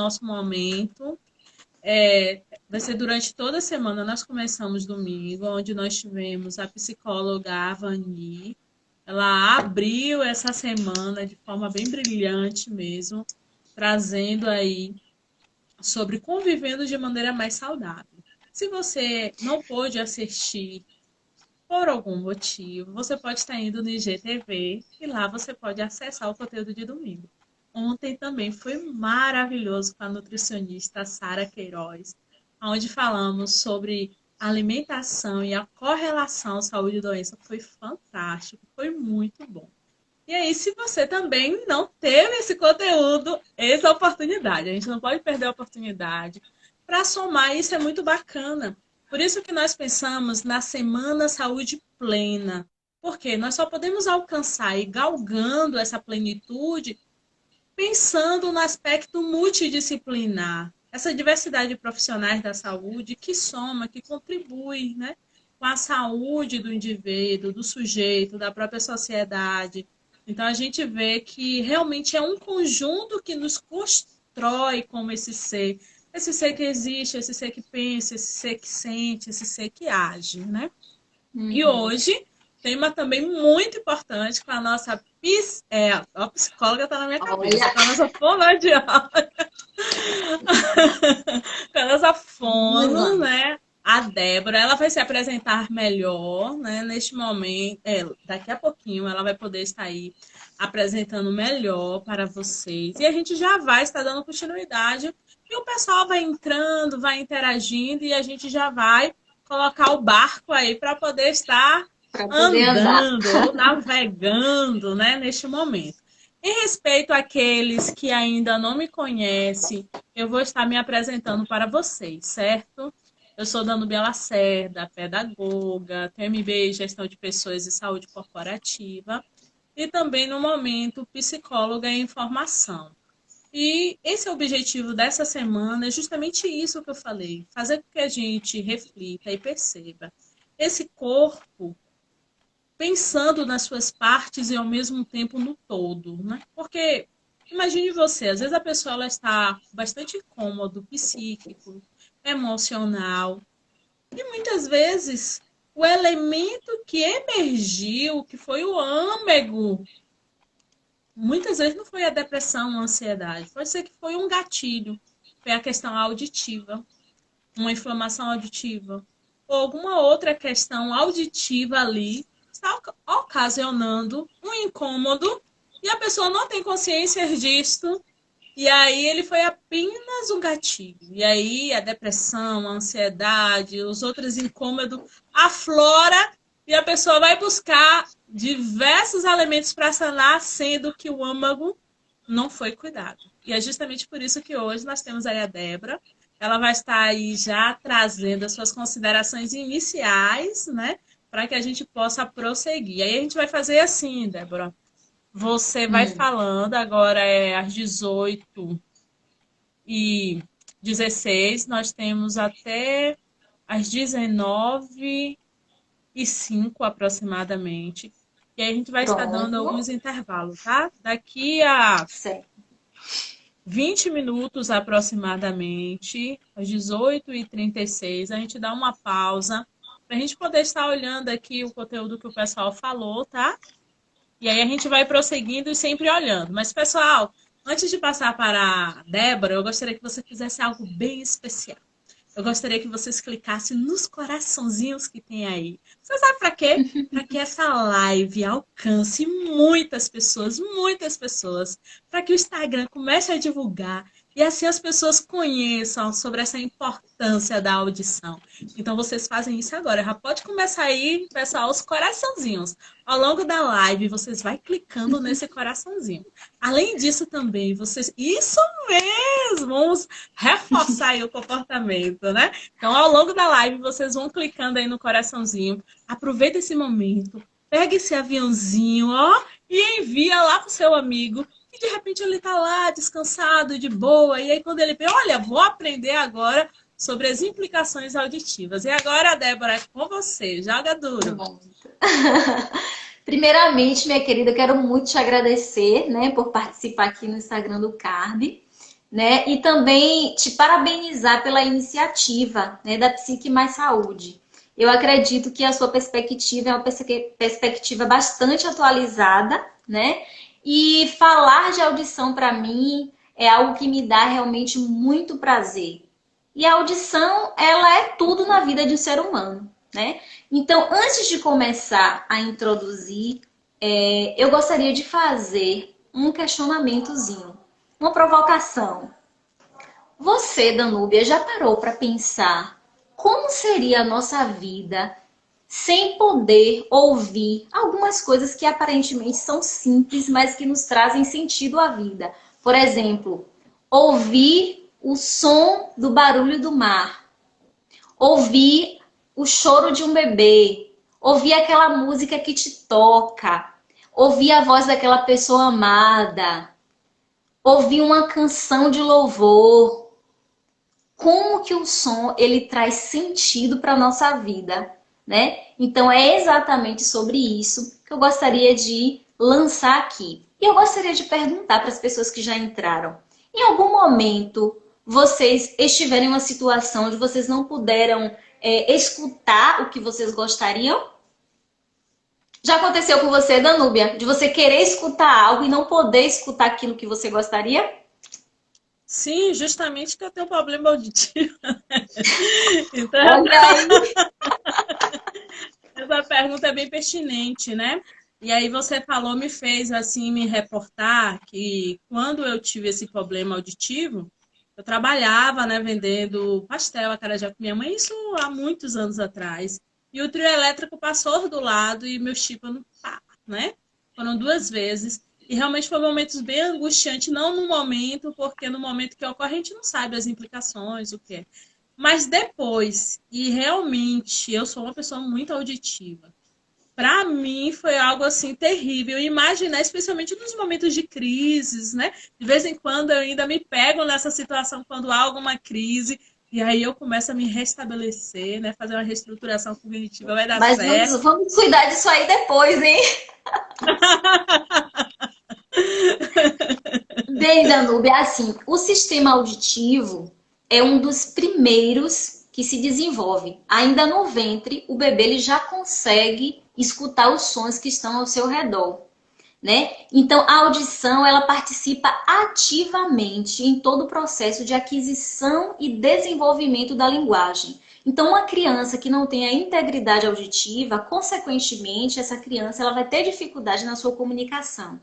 nosso momento. Vai ser durante toda a semana. Nós começamos domingo, onde nós tivemos a psicóloga Avani. Ela abriu essa semana de forma bem brilhante mesmo, trazendo aí sobre convivendo de maneira mais saudável. Se você não pôde assistir por algum motivo, você pode estar indo no IGTV e lá você pode acessar o conteúdo de domingo. Ontem também foi maravilhoso com a nutricionista Sara Queiroz, onde falamos sobre alimentação e a correlação saúde e doença. Foi fantástico, foi muito bom. E aí, se você também não teve esse conteúdo, essa é a oportunidade. A gente não pode perder a oportunidade. Para somar, isso é muito bacana. Por isso que nós pensamos na Semana Saúde Plena. Porque nós só podemos alcançar e galgando essa plenitude pensando no aspecto multidisciplinar. Essa diversidade de profissionais da saúde que soma, que contribui, né, com a saúde do indivíduo, do sujeito, da própria sociedade. Então, a gente vê que realmente é um conjunto que nos constrói como esse ser que existe, esse ser que pensa, esse ser que sente, esse ser que age, né? E hoje, tema também muito importante com a nossa a psicóloga está na minha cabeça, com a nossa fonoaudióloga, com a nossa fono, né? A Débora, ela vai se apresentar melhor, né? Neste momento, daqui a pouquinho ela vai poder estar aí apresentando melhor para vocês. E a gente já vai estar dando continuidade e o pessoal vai entrando, vai interagindo e a gente já vai colocar o barco aí para poder estar andando ou navegando, né, neste momento. Em respeito àqueles que ainda não me conhecem, eu vou estar me apresentando para vocês, certo? Eu sou Danúbia Lacerda, pedagoga, tenho MBA em Gestão de Pessoas e Saúde Corporativa e também, no momento, psicóloga em formação. E esse é o objetivo dessa semana, é justamente isso que eu falei, fazer com que a gente reflita e perceba esse corpo pensando nas suas partes e ao mesmo tempo no todo, né? Porque imagine você, às vezes a pessoa ela está bastante incômodo, psíquico, emocional, e muitas vezes o elemento que emergiu, que foi o âmago, muitas vezes não foi a depressão, a ansiedade, pode ser que foi um gatilho, foi a questão auditiva, uma inflamação auditiva, ou alguma outra questão auditiva ali está ocasionando um incômodo e a pessoa não tem consciência disto. E aí ele foi apenas um gatilho. E aí a depressão, a ansiedade, os outros incômodos aflora e a pessoa vai buscar diversos elementos para sanar, sendo que o âmago não foi cuidado. E é justamente por isso que hoje nós temos aí a Débora. Ela vai estar aí já trazendo as suas considerações iniciais, né? Para que a gente possa prosseguir. Aí a gente vai fazer assim, Débora. Você vai falando, agora é às 18h16, nós temos até às 19h05 aproximadamente. E aí a gente vai estar dando alguns intervalos, tá? Daqui a 20 minutos aproximadamente, às 18h36, a gente dá uma pausa para a gente poder estar olhando aqui o conteúdo que o pessoal falou, tá? E aí a gente vai prosseguindo e sempre olhando. Mas, pessoal, antes de passar para a Débora, eu gostaria que você fizesse algo bem especial. Eu gostaria que vocês clicassem nos coraçãozinhos que tem aí. Você sabe para quê? Para que essa live alcance muitas pessoas. Para que o Instagram comece a divulgar e assim as pessoas conheçam sobre essa importância da audição. Então, vocês fazem isso agora. Já pode começar aí, pessoal, os coraçãozinhos. Ao longo da live, vocês vai clicando nesse coraçãozinho. Além disso também, vocês... Isso mesmo! Vamos reforçar aí o comportamento, né? Então, ao longo da live, vocês vão clicando aí no coraçãozinho. Aproveita esse momento. Pega esse aviãozinho, ó, e envia lá pro seu amigo. E de repente ele tá lá, descansado, de boa. E aí, quando ele vê, olha, vou aprender agora sobre as implicações auditivas. E agora, Débora, é com você. Joga duro. Bom. Primeiramente, minha querida, eu quero muito te agradecer, né, por participar aqui no Instagram do CARB. né? E também te parabenizar pela iniciativa, né, da Psique Mais Saúde. Eu acredito que a sua perspectiva é uma perspectiva bastante atualizada, né? E falar de audição para mim é algo que me dá realmente muito prazer. E a audição, ela é tudo na vida de um ser humano, né? Então, antes de começar a introduzir, eu gostaria de fazer um questionamentozinho, uma provocação. Você, Danúbia, já parou para pensar como seria a nossa vida sem poder ouvir algumas coisas que aparentemente são simples, mas que nos trazem sentido à vida? Por exemplo, ouvir o som do barulho do mar, ouvir o choro de um bebê, ouvir aquela música que te toca, ouvir a voz daquela pessoa amada, ouvir uma canção de louvor. Como que o som ele traz sentido para a nossa vida, né? Então é exatamente sobre isso que eu gostaria de lançar aqui. E eu gostaria de perguntar para as pessoas que já entraram. Em algum momento vocês estiverem em uma situação onde vocês não puderam escutar o que vocês gostariam? Já aconteceu com você, Danúbia? De você querer escutar algo e não poder escutar aquilo que você gostaria? Sim, justamente que eu tenho problema auditivo. Então, Olha aí. essa pergunta é bem pertinente, né? E aí você falou, me fez assim me reportar que quando eu tive esse problema auditivo, eu trabalhava, né, vendendo pastel, acarajé com minha mãe, isso há muitos anos atrás. E o trio elétrico passou do lado e meus tímpanos, pá, né? Foram 2 vezes. E realmente foi momentos bem angustiantes, não no momento, porque no momento que ocorre a gente não sabe as implicações, o que é. Mas depois, e realmente eu sou uma pessoa muito auditiva. Para mim foi algo assim terrível. Imaginar, especialmente nos momentos de crises, né? De vez em quando eu ainda me pego nessa situação quando há alguma crise. E aí eu começo a me restabelecer, né? Fazer uma reestruturação cognitiva, vai dar Mas certo. vamos cuidar disso aí depois, hein? Bem, Danúbia, assim, o sistema auditivo é um dos primeiros que se desenvolve. Ainda no ventre, o bebê ele já consegue escutar os sons que estão ao seu redor, né? Então, a audição, ela participa ativamente em todo o processo de aquisição e desenvolvimento da linguagem. Então, uma criança que não tem a integridade auditiva, consequentemente, essa criança ela vai ter dificuldade na sua comunicação.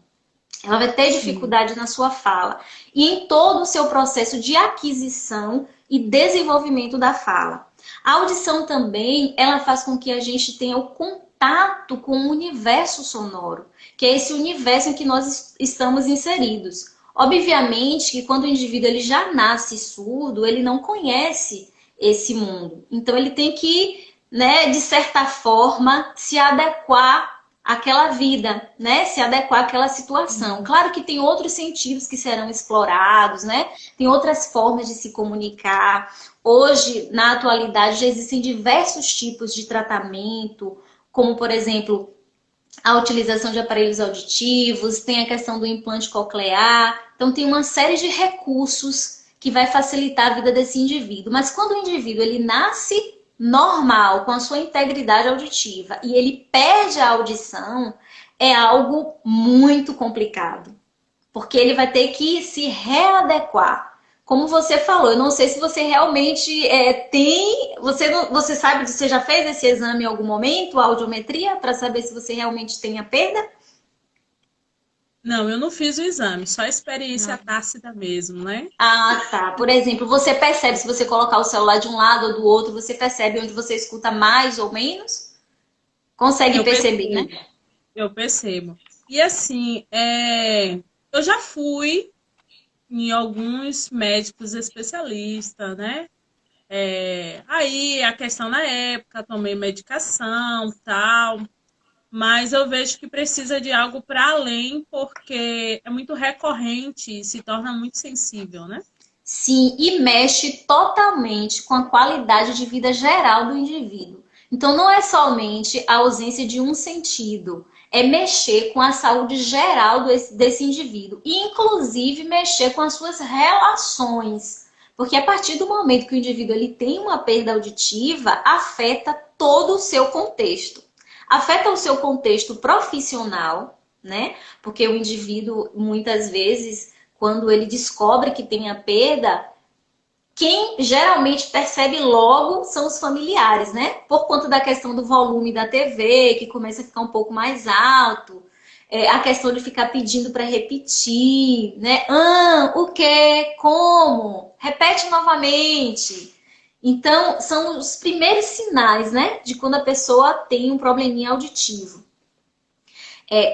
Ela vai ter Sim. dificuldade na sua fala e em todo o seu processo de aquisição e desenvolvimento da fala. A audição também, ela faz com que a gente tenha o contato com o universo sonoro, que é esse universo em que nós estamos inseridos. Obviamente que quando o indivíduo ele já nasce surdo, ele não conhece esse mundo. Então ele tem que, né, de certa forma, se adequar àquela vida, né? Se adequar àquela situação. Claro que tem outros sentidos que serão explorados, né? Tem outras formas de se comunicar. Hoje, na atualidade, já existem diversos tipos de tratamento, como, por exemplo, a utilização de aparelhos auditivos, tem a questão do implante coclear. Então, tem uma série de recursos que vai facilitar a vida desse indivíduo. Mas quando o indivíduo ele nasce normal, com a sua integridade auditiva, e ele perde a audição, é algo muito complicado. Porque ele vai ter que se readequar. Como você falou, eu não sei se você realmente tem. Você sabe, você já fez esse exame em algum momento, a audiometria, para saber se você realmente tem a perda? Não, eu não fiz o exame, só a experiência Não. tácita mesmo, né? Ah, tá. Por exemplo, você percebe, se você colocar o celular de um lado ou do outro, você percebe onde você escuta mais ou menos? Consegue Eu perceber, né? percebo, eu percebo. E assim, eu já fui em alguns médicos especialistas, né? Aí a questão na época, tomei medicação, tal, mas eu vejo que precisa de algo para além, porque é muito recorrente e se torna muito sensível, né? Sim, e mexe totalmente com a qualidade de vida geral do indivíduo. Então, não é somente a ausência de um sentido, é mexer com a saúde geral desse indivíduo, e inclusive mexer com as suas relações. Porque a partir do momento que o indivíduo ele tem uma perda auditiva, afeta todo o seu contexto. Afeta o seu contexto profissional, né? Porque o indivíduo, muitas vezes, quando ele descobre que tem a perda, quem geralmente percebe logo são os familiares, né? Por conta da questão do volume da TV, que começa a ficar um pouco mais alto, a questão de ficar pedindo para repetir, né? O quê? Como? Repete novamente. Então, são os primeiros sinais, né? De quando a pessoa tem um probleminha auditivo.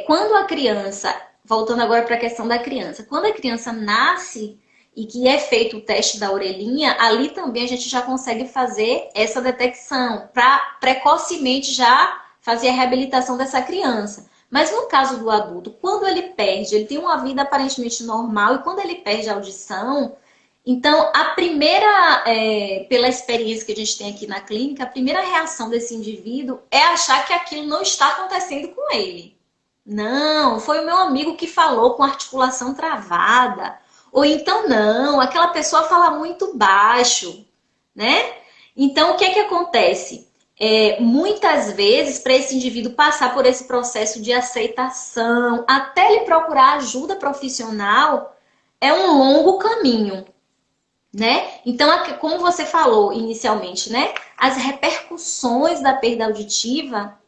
Quando a criança, voltando agora para a questão da criança, quando a criança nasce e que é feito o teste da orelhinha, ali também a gente já consegue fazer essa detecção, para precocemente já fazer a reabilitação dessa criança. Mas no caso do adulto, quando ele perde, ele tem uma vida aparentemente normal, e quando ele perde a audição, então a primeira, pela experiência que a gente tem aqui na clínica, a primeira reação desse indivíduo é achar que aquilo não está acontecendo com ele. Não, foi o meu amigo que falou com articulação travada. Ou então, não, aquela pessoa fala muito baixo, né? Então, o que é que acontece? Muitas vezes, para esse indivíduo passar por esse processo de aceitação, até ele procurar ajuda profissional, é um longo caminho, né? Então, como você falou inicialmente, né? As repercussões da perda auditiva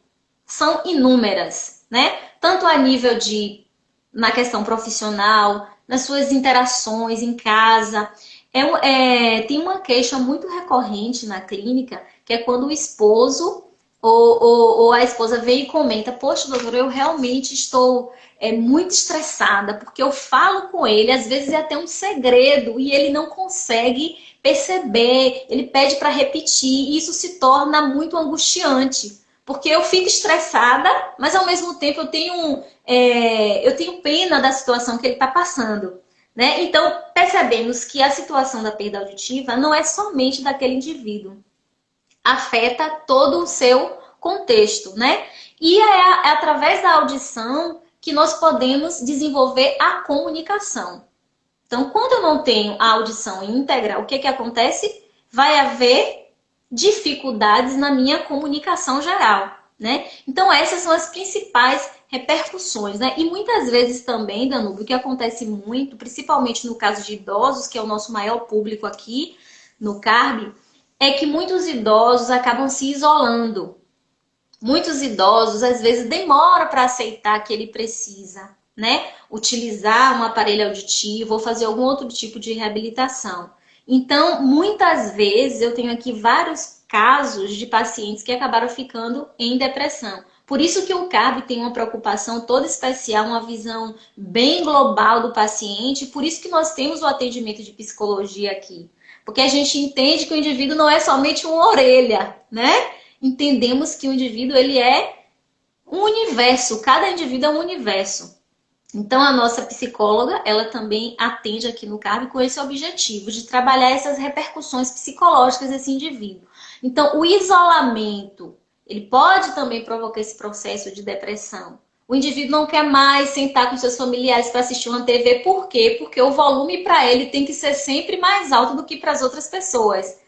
são inúmeras, né? Tanto a nível na questão profissional, nas suas interações em casa. Tem uma queixa muito recorrente na clínica, que é quando o esposo ou a esposa vem e comenta: poxa, doutora, eu realmente estou muito estressada, porque eu falo com ele, às vezes é até um segredo, e ele não consegue perceber, ele pede para repetir, e isso se torna muito angustiante. Porque eu fico estressada, mas ao mesmo tempo eu tenho pena da situação que ele está passando, né? Então, percebemos que a situação da perda auditiva não é somente daquele indivíduo. Afeta todo o seu contexto, né? E é através da audição que nós podemos desenvolver a comunicação. Então, quando eu não tenho a audição íntegra, o que acontece? Vai haver dificuldades na minha comunicação geral, né? Então, essas são as principais repercussões, né? E muitas vezes também, Danúbio, o que acontece muito, principalmente no caso de idosos, que é o nosso maior público aqui no CARB, é que muitos idosos acabam se isolando. Muitos idosos, às vezes, demoram para aceitar que ele precisa, né? Utilizar um aparelho auditivo ou fazer algum outro tipo de reabilitação. Então, muitas vezes, eu tenho aqui vários casos de pacientes que acabaram ficando em depressão. Por isso que o CARB tem uma preocupação toda especial, uma visão bem global do paciente, por isso que nós temos o atendimento de psicologia aqui. Porque a gente entende que o indivíduo não é somente uma orelha, né? Entendemos que o indivíduo ele é um universo, cada indivíduo é um universo. Então, a nossa psicóloga, ela também atende aqui no CARB com esse objetivo, de trabalhar essas repercussões psicológicas desse indivíduo. Então, o isolamento, ele pode também provocar esse processo de depressão. O indivíduo não quer mais sentar com seus familiares para assistir uma TV. Por quê? Porque o volume para ele tem que ser sempre mais alto do que para as outras pessoas.